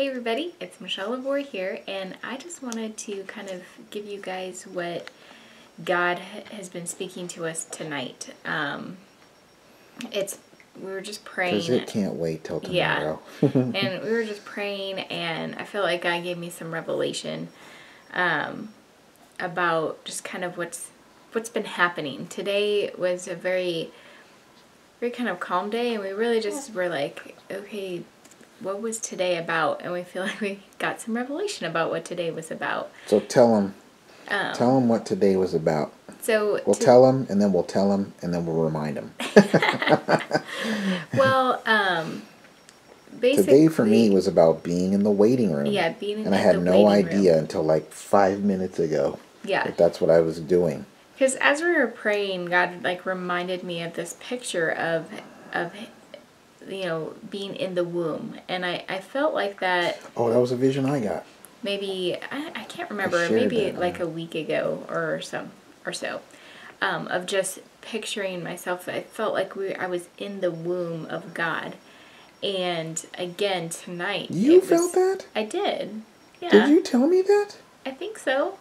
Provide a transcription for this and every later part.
Hey everybody, it's Michelle LaVore here, and I just wanted to kind of give you guys what God has been speaking to us tonight. We were just praying. Because it can't wait till tomorrow. Yeah, and we were just praying, and I feel like God gave me some revelation about just kind of what's been happening. Today was a very kind of calm day, and we really just were like, okay, what was today about? And we feel like we got some revelation about what today was about. So tell them what today was about. So we'll tell them, and then we'll tell them, and then we'll remind them. Well, basically, today for me was about being in the waiting room. Yeah, being in the waiting room. And I had no idea until like 5 minutes ago. Yeah, that's what I was doing. Because as we were praying, God like reminded me of this picture of being in the womb, and I felt like that. Oh, that was a vision I got. Maybe I can't remember. Maybe like a week ago or so. Of just picturing myself. I felt like I was in the womb of God, and again tonight. You felt that? I did. Yeah. Did you tell me that? I think so.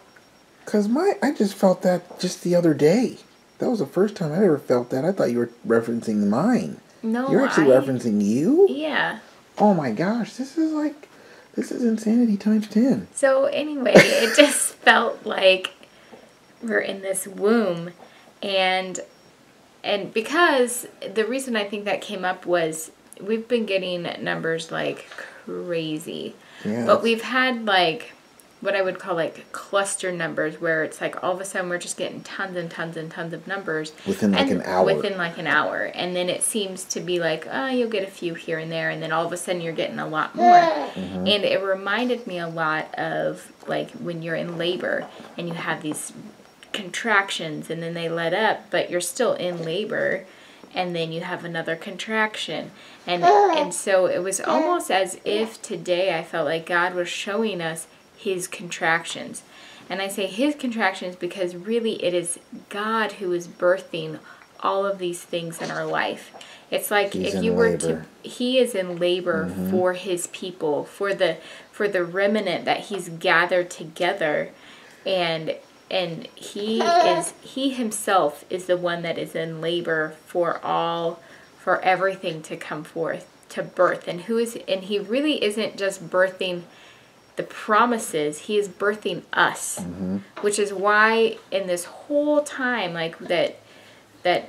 Cause I just felt that just the other day. That was the first time I ever felt that. I thought you were referencing mine. No, you're actually referencing you? Yeah. Oh my gosh, this is insanity times 10. So anyway, it just felt like we're in this womb, and because the reason I think that came up was we've been getting numbers like crazy. Yeah. But we've had like what I would call like cluster numbers, where it's like all of a sudden we're just getting tons and tons and tons of numbers within like an hour. And then it seems to be like, oh, you'll get a few here and there, and then all of a sudden you're getting a lot more. Mm-hmm. And it reminded me a lot of like when you're in labor and you have these contractions and then they let up, but you're still in labor, and then you have another contraction, and so it was almost as if today I felt like God was showing us his contractions. And I say his contractions because really it is God who is birthing all of these things in our life. It's like if you were to, he is in labor for his people, for the remnant that he's gathered together, and he himself is the one that is in labor for everything to come forth, to birth. And he really isn't just birthing the promises, he is birthing us, which is why in this whole time like that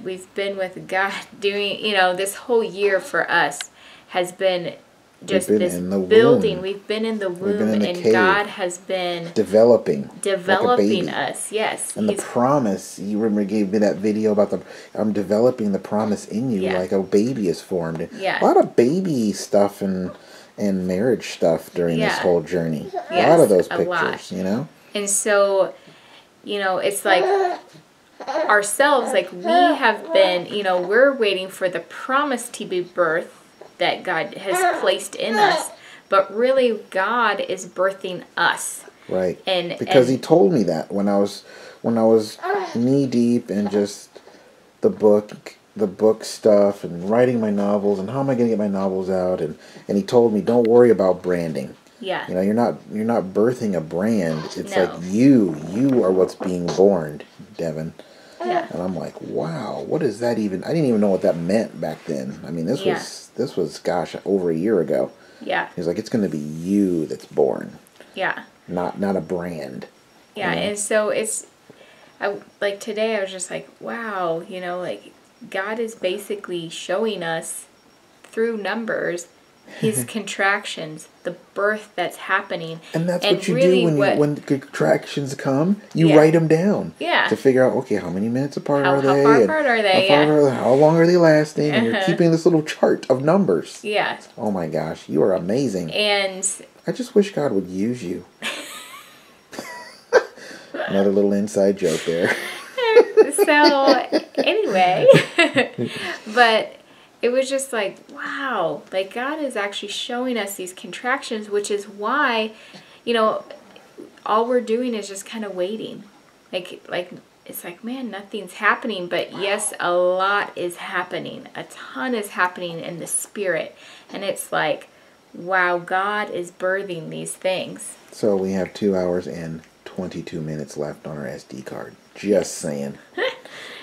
we've been with God doing, this whole year for us has been just this building. We've been in the womb, and God has been developing like us. Yes. And the promise, you remember gave me that video about I'm developing the promise in you, like a baby is formed. Yeah. A lot of baby stuff and marriage stuff during this whole journey. Yes, a lot of those pictures, And so, it's like ourselves, like we have been, we're waiting for the promise to be birthed that God has placed in us, but really God is birthing us. Right. Because he told me that when I was knee deep in just the book stuff and writing my novels and how am I going to get my novels out, and he told me, don't worry about branding. Yeah. You're not birthing a brand. It's like you are what's being born, Devin. Yeah. And I'm like, wow, what is that even? I didn't even know what that meant back then. I mean, this was gosh, over a year ago. Yeah. He's like, it's going to be you that's born. Yeah. Not a brand. Yeah, and so like today I was just like, wow, like God is basically showing us through numbers his contractions, the birth that's happening. And that's what you do when the contractions come. You write them down. Yeah. To figure out, okay, how many minutes apart are they? How far apart are they? How long are they lasting? And you're keeping this little chart of numbers. Yeah. Oh my gosh, you are amazing. And I just wish God would use you. Another little inside joke there. So, anyway, but it was just like, wow, like God is actually showing us these contractions, which is why, all we're doing is just kind of waiting. Like it's like, man, nothing's happening, but yes, a lot is happening. A ton is happening in the spirit. And it's like, wow, God is birthing these things. So we have 2 hours and 22 minutes left on our SD card. Just saying.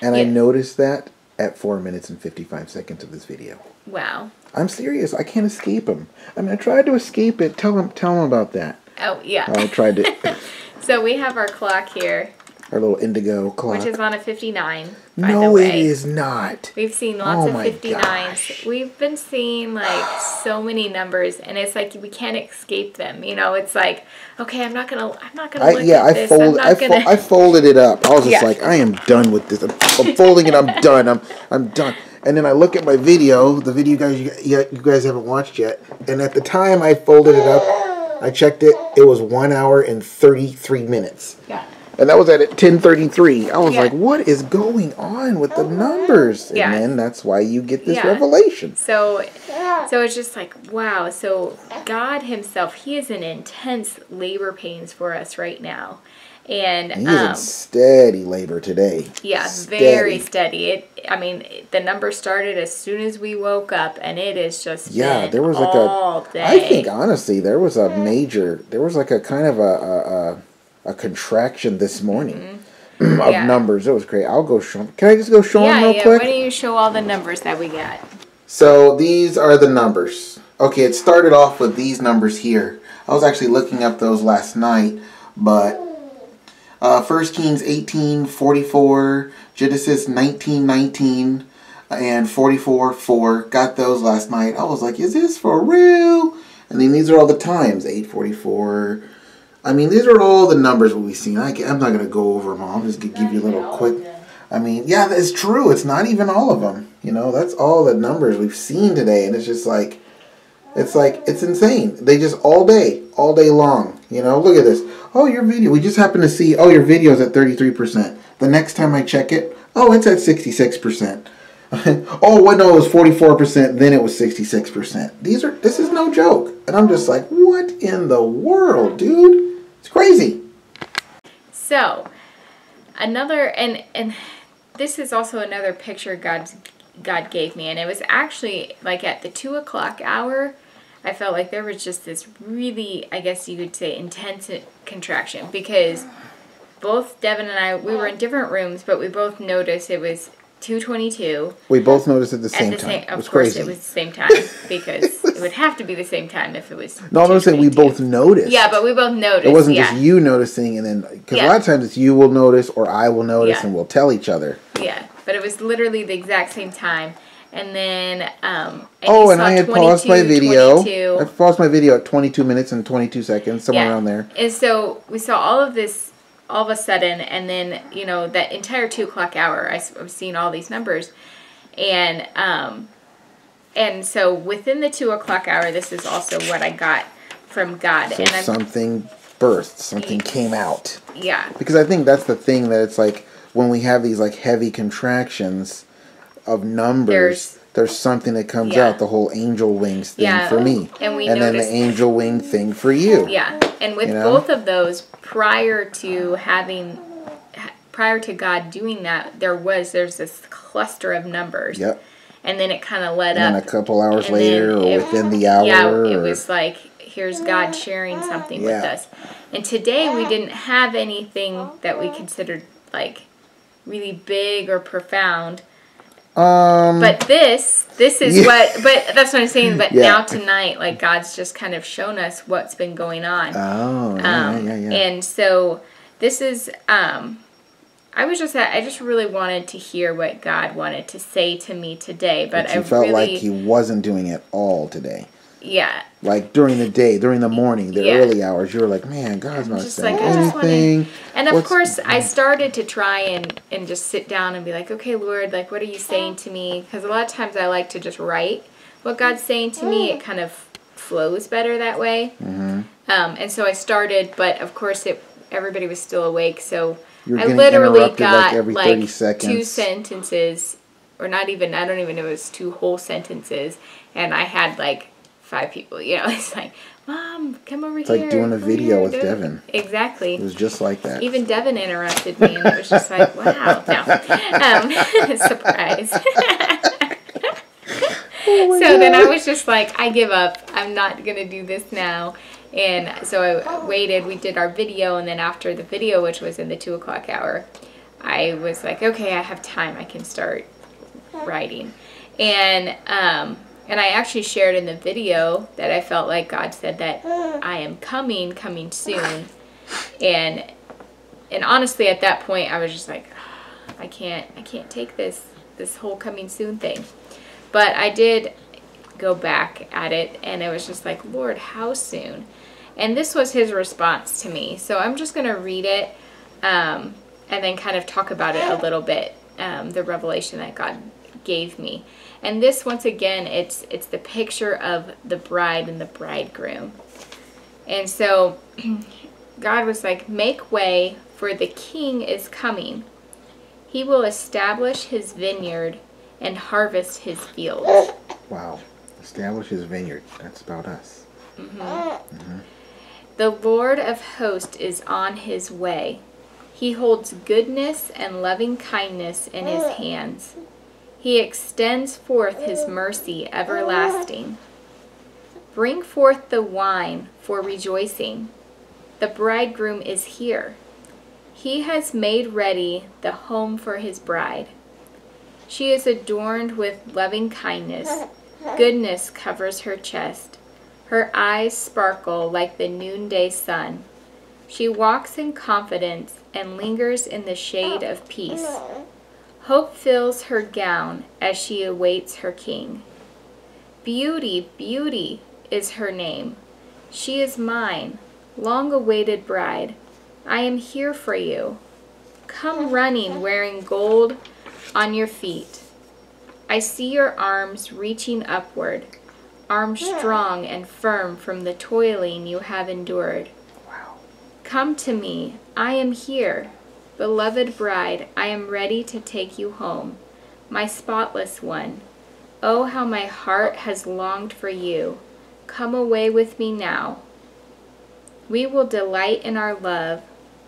And I noticed that at 4 minutes and 55 seconds of this video. Wow. I'm serious. I can't escape them. I mean, I tried to escape it. Tell them about that. Oh, yeah. I tried to. So we have our clock here. Our little indigo clock. Which is on a 59, by no, the way. it is not. We've seen lots of 59s. Gosh. We've been seeing, like, so many numbers, and it's like we can't escape them. You know, it's like, okay, I'm not gonna look at this. I folded it up. I was just like, I am done with this. I'm folding it. I'm done. I'm done. And then I look at my video, the video you guys haven't watched yet, and at the time I folded it up, I checked it, it was 1 hour and 33 minutes. Yeah. And that was at 10:33. I was like, what is going on with the numbers? And then that's why you get this revelation. So it's just like, wow. So God himself, he is in intense labor pains for us right now. And he is in steady labor today. Yeah, very steady. The number started as soon as we woke up, and it is just there was all day. I think honestly there was a kind of a contraction this morning of numbers. It was great. I'll go show them. Can I just go show them real quick? Why don't you show all the numbers that we got? So these are the numbers. Okay, it started off with these numbers here. I was actually looking up those last night, but 1 Kings 18:44, Genesis 19:19, and 44:4. Got those last night. I was like, is this for real? And then these are all the times. 8:44. I mean, these are all the numbers we've seen. I'm not going to go over them all. I'm just going to give you a little quick. I mean, yeah, that's true. It's not even all of them. You know, that's all the numbers we've seen today. And it's just like, it's insane. They just all day long. You know, look at this. Oh, your video. We just happened to see, your video's at 33%. The next time I check it, it's at 66%. Oh, well, no, it was 44%. Then it was 66%. This is no joke. And I'm just like, what in the world, dude? It's crazy. So, and this is also another picture God gave me. And it was actually like at the 2 o'clock hour, I felt like there was just this really, I guess you could say, intense contraction. Because both Devin and I, we were in different rooms, but we both noticed it was 2:22. We both noticed at the same time. Of course, it was the same time because it would have to be the same time if it was. No, I'm not saying we both noticed. Yeah, but we both noticed. It wasn't just you noticing, and then because a lot of times it's you will notice or I will notice, and we'll tell each other. Yeah, but it was literally the exact same time, and then and I had paused my video. 22. I paused my video at 22 minutes and 22 seconds, somewhere around there. And so we saw all of this. All of a sudden, and then, that entire 2 o'clock hour, I was seeing all these numbers. And so within the 2 o'clock hour, this is also what I got from God. So something burst, something came out. Yeah. Because I think that's the thing that it's like, when we have these like heavy contractions of numbers, there's something that comes out, the whole angel wings thing for me. And then the angel wing thing for you. Yeah. And with both of those, prior to God doing that, there's this cluster of numbers. Yep. And then it kind of led up. And then a couple hours later, or within the hour. Yeah, it was like, here's God sharing something with us. And today we didn't have anything that we considered like really big or profound. But this is what, but that's what I'm saying. But now tonight, like God's just kind of shown us what's been going on. And so this is, I just really wanted to hear what God wanted to say to me today. But you felt like he wasn't doing it all today. Yeah. Like during the day, during the morning, the early hours, you were like, man, God's not saying anything. And of course, I started to try and just sit down and be like, okay, Lord, like, what are you saying to me? Because a lot of times I like to just write what God's saying to me. It kind of flows better that way. Mm-hmm. And so I started, but of course, everybody was still awake. So I literally got like 2 sentences, or not even, I don't even know if it was 2 whole sentences. And I had like 5 people, it's like, Mom, come over here. It's like doing a video with Devin. Exactly. It was just like that. Even Devin interrupted me, and it was just like, wow. No. Surprise. Oh so then I was just like, I give up. I'm not going to do this now. And so I waited. We did our video. And then after the video, which was in the 2 o'clock hour, I was like, okay, I have time. I can start writing. And I actually shared in the video that I felt like God said that I am coming soon. And honestly, at that point, I was just like, I can't take this whole coming soon thing. But I did go back at it, and it was just like, Lord, how soon? And this was his response to me. So I'm just going to read it and then kind of talk about it a little bit, the revelation that God gave me. And this, once again, it's the picture of the bride and the bridegroom. And so God was like, make way, for the king is coming. He will establish his vineyard and harvest his fields. Wow. Establish his vineyard. That's about us. Mm-hmm. Mm-hmm. The Lord of hosts is on his way. He holds goodness and loving kindness in his hands. He extends forth his mercy everlasting. Bring forth the wine for rejoicing. The bridegroom is here. He has made ready the home for his bride. She is adorned with loving kindness. Goodness covers her chest. Her eyes sparkle like the noonday sun. She walks in confidence and lingers in the shade of peace. Hope fills her gown as she awaits her king. Beauty, beauty is her name. She is mine, long-awaited bride. I am here for you. Come running, wearing gold on your feet. I see your arms reaching upward, arms strong and firm from the toiling you have endured. Wow. Come to me, I am here. Beloved bride, I am ready to take you home, my spotless one. Oh, how my heart has longed for you. Come away with me now. We will delight in our love.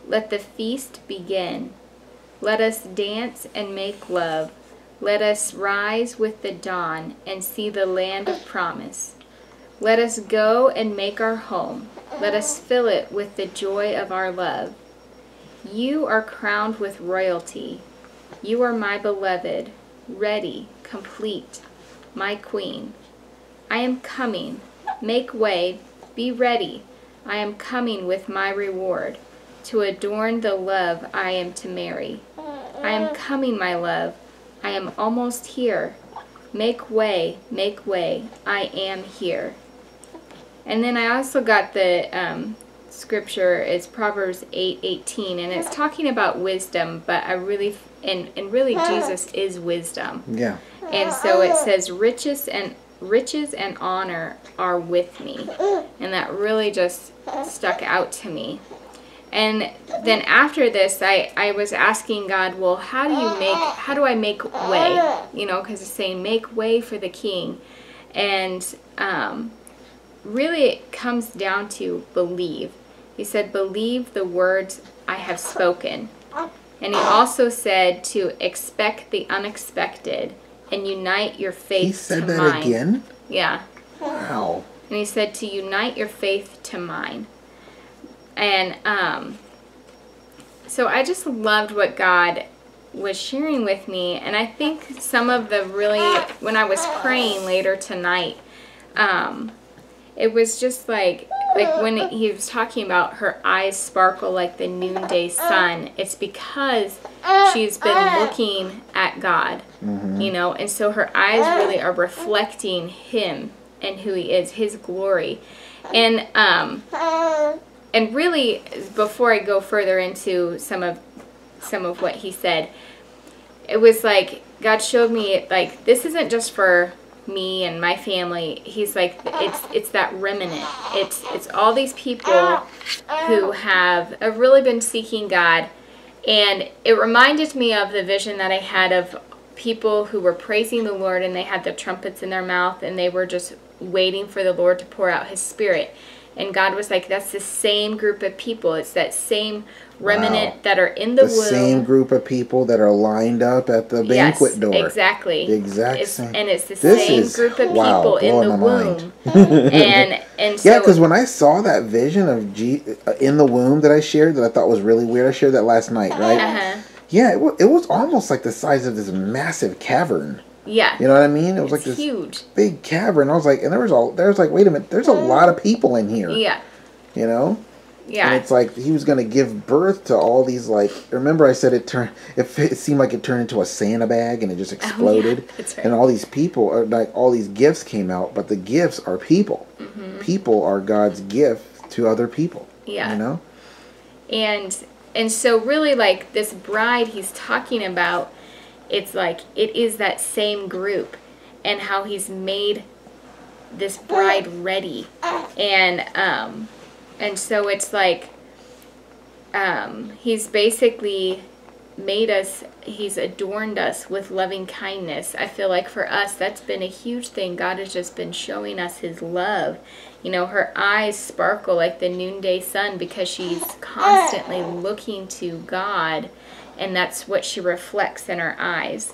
Let the feast begin. Let us dance and make love. Let us rise with the dawn and see the land of promise. Let us go and make our home. Let us fill it with the joy of our love. You are crowned with royalty. You are my beloved, ready, complete, my queen. I am coming. Make way. Be ready. I am coming with my reward, to adorn the love I am to marry. I am coming, my love. I am almost here. Make way, I am here. And then I also got the scripture, it's Proverbs 8:18, and it's talking about wisdom, but I really, and really Jesus is wisdom. Yeah. And so it says, riches and honor are with me. And that really just stuck out to me. And then after this, I was asking God, well, how do I make way? You know, because it's saying make way for the king. And really it comes down to believe. He said, believe the words I have spoken. And he also said to expect the unexpected and unite your faith to mine. He said that again? Yeah. Wow. And he said to unite your faith to mine. And so I just loved what God was sharing with me. And I think some of the really, when I was praying later tonight, it was just like when he was talking about her eyes sparkle like the noonday sun, it's because she's been looking at God, you know, and so her eyes really are reflecting him and who he is, his glory. And really, before I go further into some of what he said, it was like God showed me, like, this isn't just for me and my family. He's like, it's that remnant. It's all these people who have really been seeking God. And it reminded me of the vision that I had of people who were praising the Lord, and they had the trumpets in their mouth, and they were just waiting for the Lord to pour out his Spirit. And God was like, that's the same group of people. It's that same remnant that are in the womb. The same group of people that are lined up at the banquet door. Exactly. The exact same. And it's the same group of people in the womb. and so, yeah, because when I saw that vision of in the womb that I shared, that I thought was really weird, I shared that last night, right? Yeah, it was almost like the size of this massive cavern. Yeah. You know what I mean? It was like this huge big cavern. I was like, and there was like, wait a minute, there's a lot of people in here. Yeah. You know? Yeah. And it's like he was going to give birth to all these, like, remember I said it seemed like it turned into a Santa bag and it just exploded. That's right. And all these people, like all these gifts came out, but the gifts are people. People are God's gift to other people. Yeah. You know? And so really, like, this bride he's talking about, it's like it is that same group, and how he's made this bride ready. And so it's like he's basically made us, he's adorned us with loving kindness. I feel like for us, that's been a huge thing. God has just been showing us his love. You know, her eyes sparkle like the noonday sun because she's constantly looking to God, and that's what she reflects in her eyes.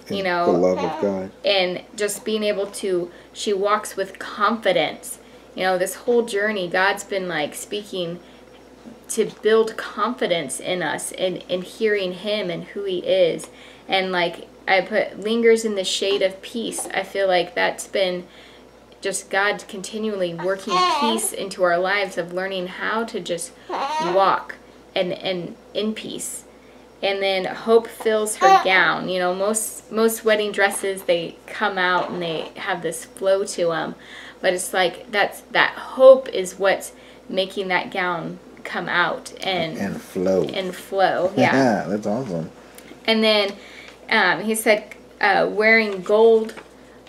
You know, the love of God. And just being able to, she walks with confidence. You know, this whole journey, God's been like speaking to build confidence in us and in hearing him and who he is. And like I put lingers in the shade of peace. I feel like that's been just God continually working peace into our lives, of learning how to just walk and in peace. And then hope fills her gown. You know, most wedding dresses, they come out and they have this flow to them. But it's like that hope is what's making that gown come out and flow. And flow, yeah. That's awesome. And then he said, wearing gold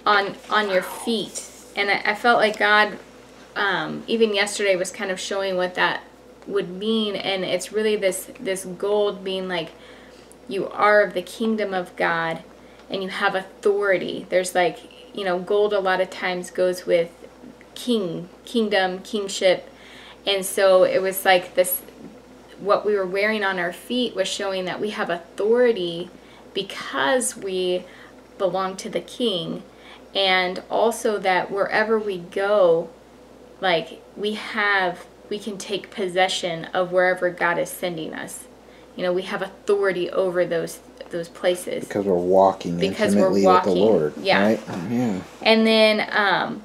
on your feet. And I felt like God, even yesterday, was kind of showing what that would mean. And it's really this gold being like, you are of the kingdom of God and you have authority. There's like, you know, gold a lot of times goes with kingdom, kingship. And so it was like this, what we were wearing on our feet was showing that we have authority because we belong to the king. And also that wherever we go, like we can take possession of wherever God is sending us. You know, we have authority over those places. Because we're walking intimately with the Lord. Yeah. Right? Yeah. And then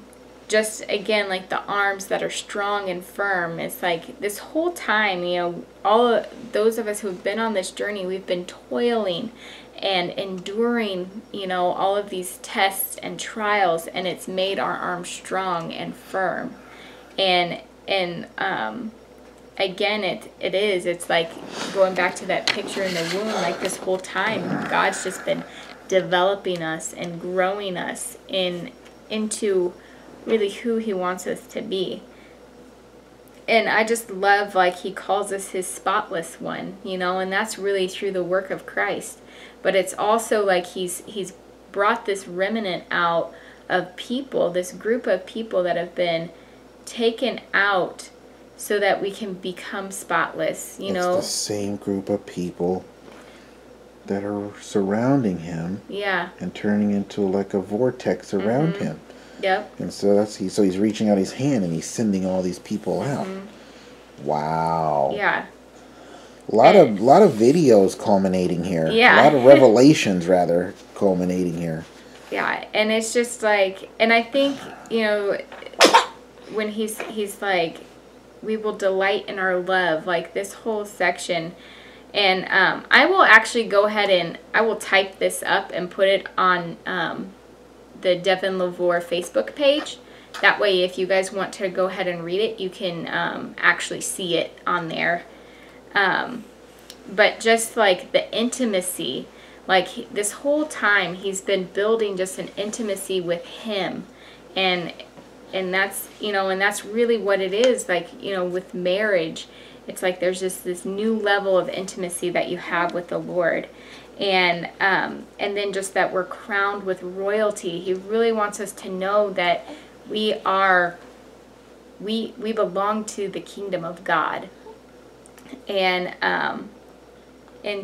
just again, like the arms that are strong and firm. It's like this whole time, you know, all those of us who have been on this journey, we've been toiling and enduring, you know, all of these tests and trials, and it's made our arms strong and firm. And again, it's like going back to that picture in the womb, like this whole time, God's just been developing us and growing us into really who he wants us to be. And I just love, like, he calls us his spotless one, you know, and that's really through the work of Christ. But it's also like he's brought this remnant out of people, this group of people that have been taken out so that we can become spotless, you know. It's the same group of people that are surrounding him. Yeah. And turning into like a vortex around him. Yep. And so he's reaching out his hand and he's sending all these people out. Wow. Yeah. A lot of videos culminating here. Yeah. A lot of revelations rather culminating here. Yeah, and it's just like, and I think, you know, when he's like, we will delight in our love, like this whole section. And I will actually go ahead and I will type this up and put it on the Devin LaVore Facebook page. That way, if you guys want to go ahead and read it, you can actually see it on there. But just like the intimacy, like this whole time he's been building just an intimacy with him. And that's, you know, and that's really what it is, like, you know, with marriage. It's like there's just this new level of intimacy that you have with the Lord. And then just that we're crowned with royalty. He really wants us to know that we are we belong to the kingdom of God. And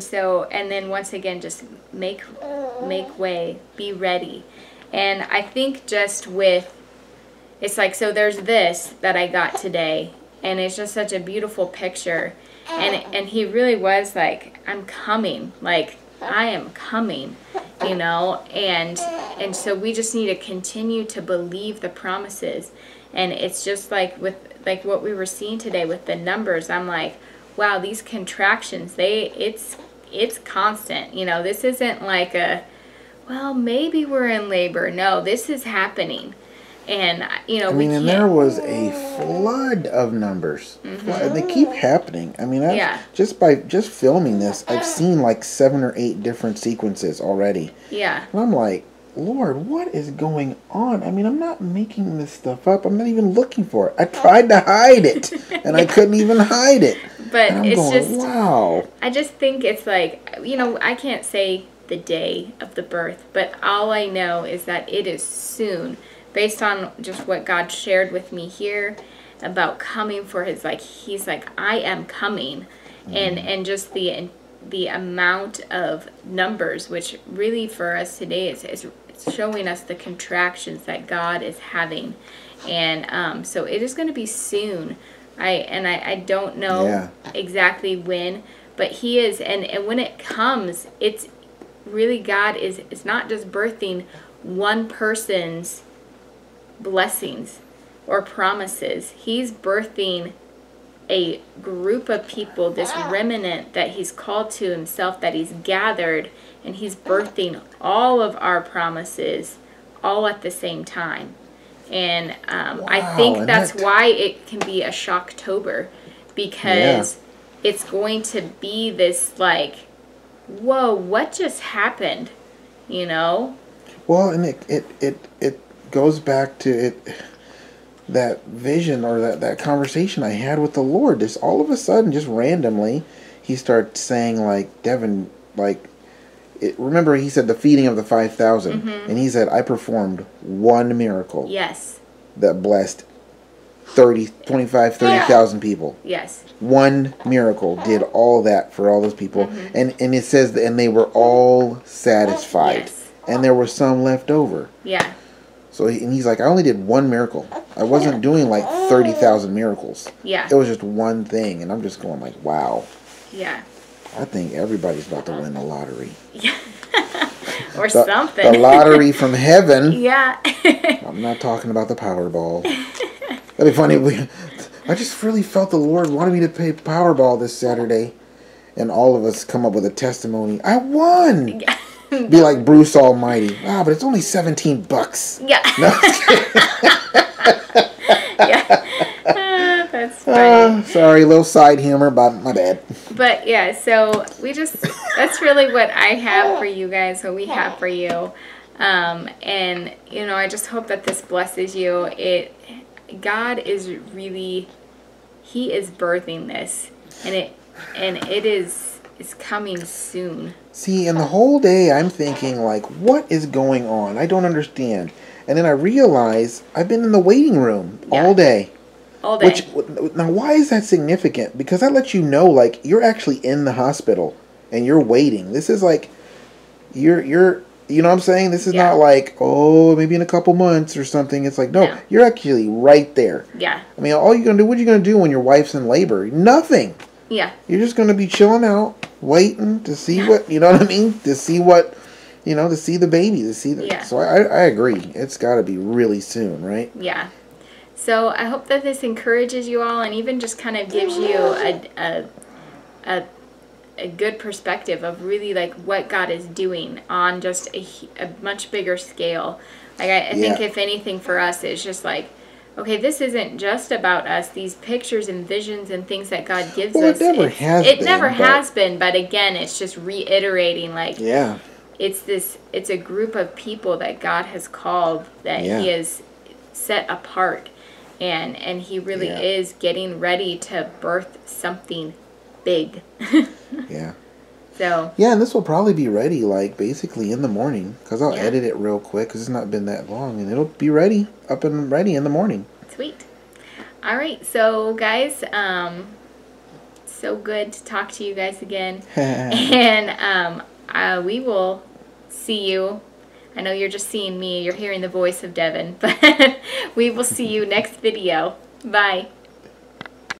so, and then once again, just make way, be ready. And I think just with, it's like, so there's this that I got today, and it's just such a beautiful picture. And he really was like, I'm coming, like, I am coming, you know, and so we just need to continue to believe the promises. And it's just like with, like what we were seeing today with the numbers, I'm like, wow, these contractions, it's constant. You know, this isn't like a, well, maybe we're in labor. No, this is happening. And, you know, I mean, and there was a flood of numbers. They keep happening. I mean, just filming this, I've seen like 7 or 8 different sequences already. Yeah. And I'm like, Lord, what is going on? I mean, I'm not making this stuff up. I'm not even looking for it. I tried to hide it, and I couldn't even hide it. But and I'm it's going, just, wow. I just think it's like, you know, I can't say the day of the birth, but all I know is that it is soon, based on just what God shared with me here about coming for his, like, he's like, I am coming. And just the amount of numbers, which really for us today is showing us the contractions that God is having. And so it is going to be soon. I don't know exactly when, but he is, and when it comes, it's really, God is not just birthing one person's blessings or promises. He's birthing a group of people, this remnant that he's called to himself, that he's gathered, and he's birthing all of our promises all at the same time. And I think that's why it can be a Shocktober, because it's going to be this like, whoa, what just happened, you know? Well, and it goes back to it, that vision or that conversation I had with the Lord. This all of a sudden, just randomly, he starts saying, like, Devin, like, remember he said the feeding of the 5,000, and he said, I performed one miracle. Yes. That blessed 30,000 people. Yes. One miracle did all that for all those people. And it says, and they were all satisfied. Yes. And there was some left over. Yeah. So he's like, I only did one miracle. I wasn't doing like 30,000 miracles. Yeah. It was just one thing. And I'm just going like, wow. Yeah. I think everybody's about to win the lottery. Yeah. Or something. The lottery from heaven. Yeah. I'm not talking about the Powerball. That'd be funny. I just really felt the Lord wanted me to pay Powerball this Saturday. And all of us come up with a testimony. I won! Yeah. Be like Bruce Almighty. Wow, but it's only $17. Yeah. No. Yeah. That's funny. Sorry, a little side humor, but my bad. But yeah, so that's really what I have for you guys, what we have for you. And, you know, I just hope that this blesses you. God is really, he is birthing this, and it is coming soon. See, and the whole day I'm thinking, like, what is going on? I don't understand. And then I realize I've been in the waiting room all day. All day. Now, why is that significant? Because that lets you know, like, you're actually in the hospital and you're waiting. This is like, you're you know what I'm saying? This is not like, oh, maybe in a couple months or something. It's like, no, you're actually right there. Yeah. I mean, all you're going to do, what are you going to do when your wife's in labor? Nothing. Yeah. You're just going to be chilling out, waiting to see what, you know what I mean? To see what, you know, to see the baby, to see the... Yeah. So I agree. It's got to be really soon, right? Yeah. So I hope that this encourages you all, and even just kind of gives you a good perspective of really like what God is doing on just a much bigger scale. Like I think if anything for us, it's just like, okay, this isn't just about us. These pictures and visions and things that God gives us. It never has been, but again, it's just reiterating like, it's a group of people that God has called, that He has set apart, and He really is getting ready to birth something big. So. Yeah, and this will probably be ready like basically in the morning, because I'll edit it real quick because it's not been that long, and it'll be ready, up and ready in the morning. Sweet. All right, so guys, so good to talk to you guys again. And we will see you. I know you're just seeing me. You're hearing the voice of Devin. But we will see you next video. Bye.